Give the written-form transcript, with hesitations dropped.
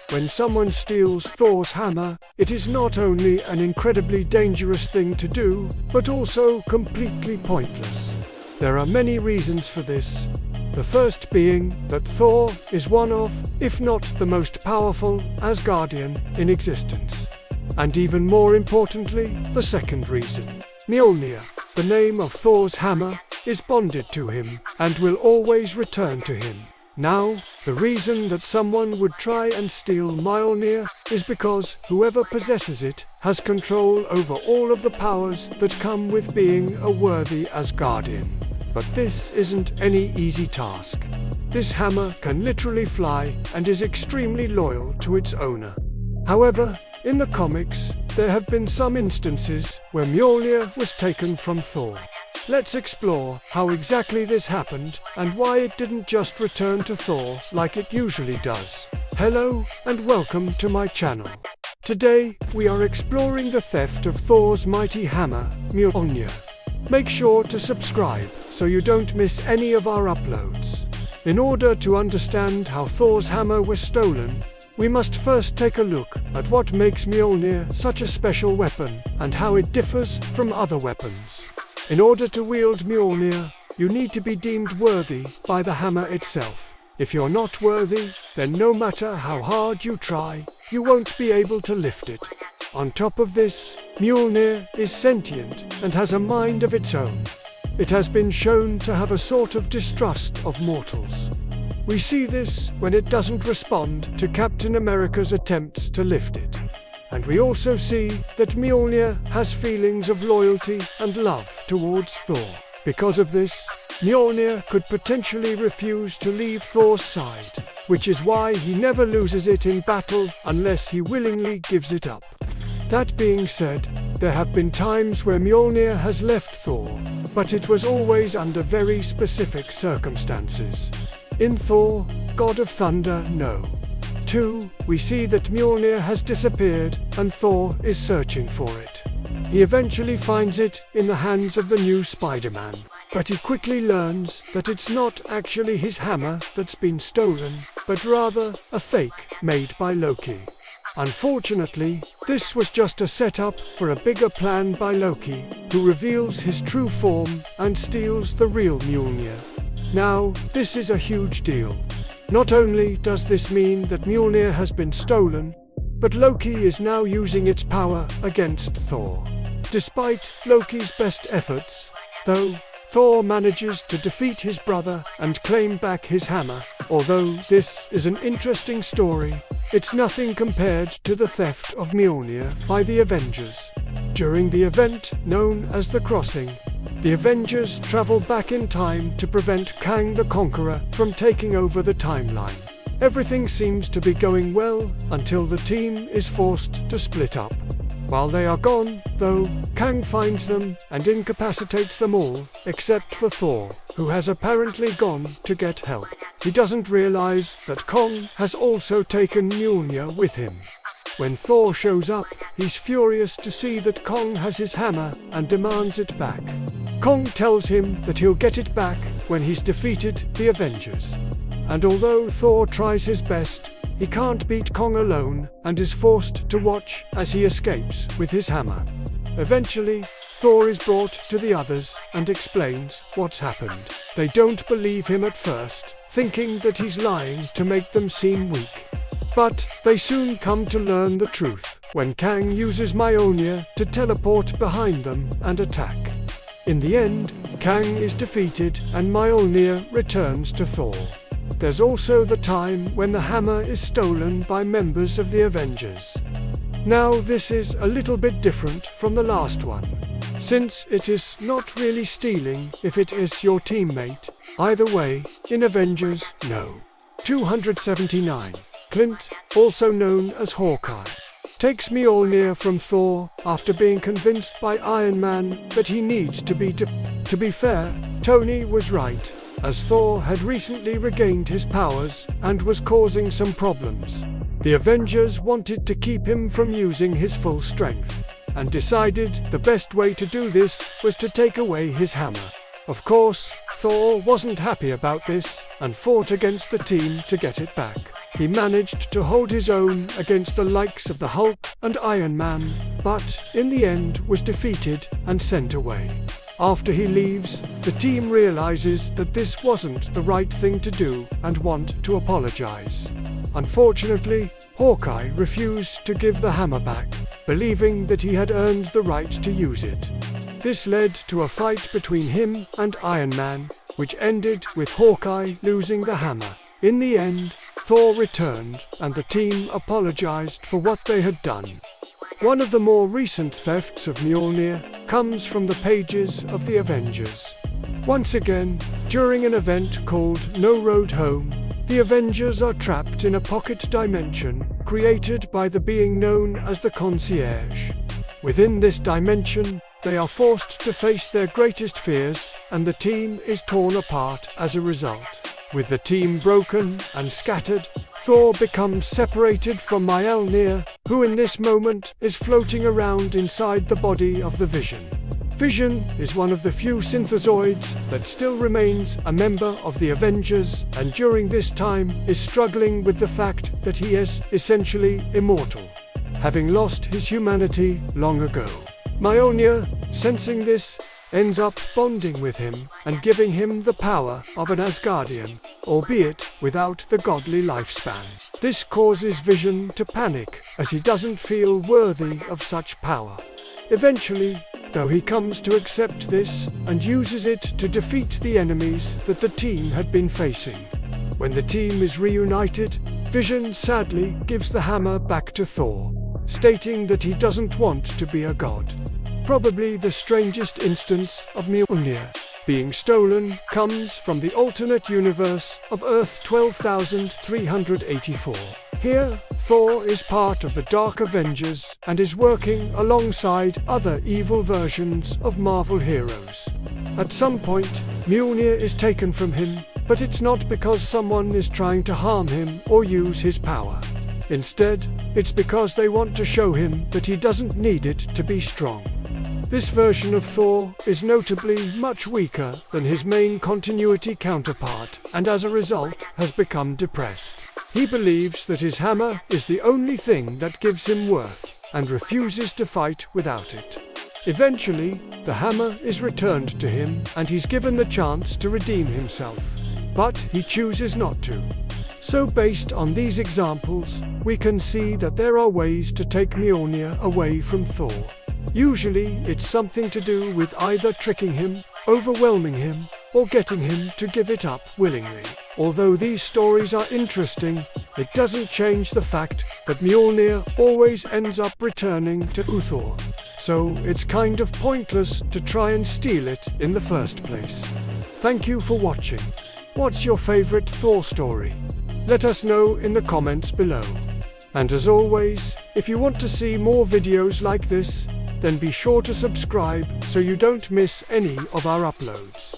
When someone steals Thor's hammer, it is not only an incredibly dangerous thing to do, but also completely pointless. There are many reasons for this. The first being that Thor is one of, if not the most powerful, Asgardian in existence. And even more importantly, the second reason. Mjolnir, the name of Thor's hammer, is bonded to him, and will always return to him. Now, the reason that someone would try and steal Mjolnir is because whoever possesses it has control over all of the powers that come with being a worthy Asgardian. But this isn't any easy task. This hammer can literally fly and is extremely loyal to its owner. However, in the comics, there have been some instances where Mjolnir was taken from Thor. Let's explore how exactly this happened and why it didn't just return to Thor like it usually does. Hello and welcome to my channel. Today, we are exploring the theft of Thor's mighty hammer, Mjolnir. Make sure to subscribe so you don't miss any of our uploads. In order to understand how Thor's hammer was stolen, we must first take a look at what makes Mjolnir such a special weapon and how it differs from other weapons. In order to wield Mjolnir, you need to be deemed worthy by the hammer itself. If you're not worthy, then no matter how hard you try, you won't be able to lift it. On top of this, Mjolnir is sentient and has a mind of its own. It has been shown to have a sort of distrust of mortals. We see this when it doesn't respond to Captain America's attempts to lift it. And we also see that Mjolnir has feelings of loyalty and love towards Thor. Because of this, Mjolnir could potentially refuse to leave Thor's side, which is why he never loses it in battle unless he willingly gives it up. That being said, there have been times where Mjolnir has left Thor, but it was always under very specific circumstances. In Thor, God of Thunder, no. 2. We see that Mjolnir has disappeared and Thor is searching for it. He eventually finds it in the hands of the new Spider-Man, but he quickly learns that it's not actually his hammer that's been stolen, but rather a fake made by Loki. Unfortunately, this was just a setup for a bigger plan by Loki, who reveals his true form and steals the real Mjolnir. Now, this is a huge deal. Not only does this mean that Mjolnir has been stolen, but Loki is now using its power against Thor. Despite Loki's best efforts, though, Thor manages to defeat his brother and claim back his hammer. Although this is an interesting story, it's nothing compared to the theft of Mjolnir by the Avengers. During the event known as the Crossing, the Avengers travel back in time to prevent Kang the Conqueror from taking over the timeline. Everything seems to be going well until the team is forced to split up. While they are gone, though, Kang finds them and incapacitates them all, except for Thor, who has apparently gone to get help. He doesn't realize that Kong has also taken Mjolnir with him. When Thor shows up, he's furious to see that Kong has his hammer and demands it back. Kong tells him that he'll get it back when he's defeated the Avengers. And although Thor tries his best, he can't beat Kong alone and is forced to watch as he escapes with his hammer. Eventually, Thor is brought to the others and explains what's happened. They don't believe him at first, thinking that he's lying to make them seem weak. But they soon come to learn the truth when Kang uses Mjolnir to teleport behind them and attack. In the end, Kang is defeated and Mjolnir returns to Thor. There's also the time when the hammer is stolen by members of the Avengers. Now this is a little bit different from the last one, since it is not really stealing if it is your teammate. Either way, in Avengers, no. 279. Clint, also known as Hawkeye, takes Mjolnir from Thor after being convinced by Iron Man that he needs to be To be fair, Tony was right, as Thor had recently regained his powers and was causing some problems. The Avengers wanted to keep him from using his full strength, and decided the best way to do this was to take away his hammer. Of course, Thor wasn't happy about this and fought against the team to get it back. He managed to hold his own against the likes of the Hulk and Iron Man, but in the end was defeated and sent away. After he leaves, the team realizes that this wasn't the right thing to do and want to apologize. Unfortunately, Hawkeye refused to give the hammer back, believing that he had earned the right to use it. This led to a fight between him and Iron Man, which ended with Hawkeye losing the hammer. In the end, Thor returned, and the team apologized for what they had done. One of the more recent thefts of Mjolnir comes from the pages of the Avengers. Once again, during an event called No Road Home, the Avengers are trapped in a pocket dimension created by the being known as the Concierge. Within this dimension, they are forced to face their greatest fears, and the team is torn apart as a result. With the team broken and scattered, Thor becomes separated from Mjolnir, who in this moment is floating around inside the body of the Vision. Vision is one of the few synthezoids that still remains a member of the Avengers, and during this time is struggling with the fact that he is essentially immortal, having lost his humanity long ago. Mjolnir, sensing this, ends up bonding with him and giving him the power of an Asgardian, albeit without the godly lifespan. This causes Vision to panic, as he doesn't feel worthy of such power. Eventually, though, he comes to accept this and uses it to defeat the enemies that the team had been facing. When the team is reunited, Vision sadly gives the hammer back to Thor, stating that he doesn't want to be a god. Probably the strangest instance of Mjolnir being stolen comes from the alternate universe of Earth 12,384. Here, Thor is part of the Dark Avengers and is working alongside other evil versions of Marvel heroes. At some point, Mjolnir is taken from him, but it's not because someone is trying to harm him or use his power. Instead, it's because they want to show him that he doesn't need it to be strong. This version of Thor is notably much weaker than his main continuity counterpart, and as a result has become depressed. He believes that his hammer is the only thing that gives him worth, and refuses to fight without it. Eventually, the hammer is returned to him, and he's given the chance to redeem himself. But he chooses not to. So based on these examples, we can see that there are ways to take Mjolnir away from Thor. Usually, it's something to do with either tricking him, overwhelming him, or getting him to give it up willingly. Although these stories are interesting, it doesn't change the fact that Mjolnir always ends up returning to Thor. So it's kind of pointless to try and steal it in the first place. Thank you for watching. What's your favorite Thor story? Let us know in the comments below. And as always, if you want to see more videos like this, then be sure to subscribe so you don't miss any of our uploads.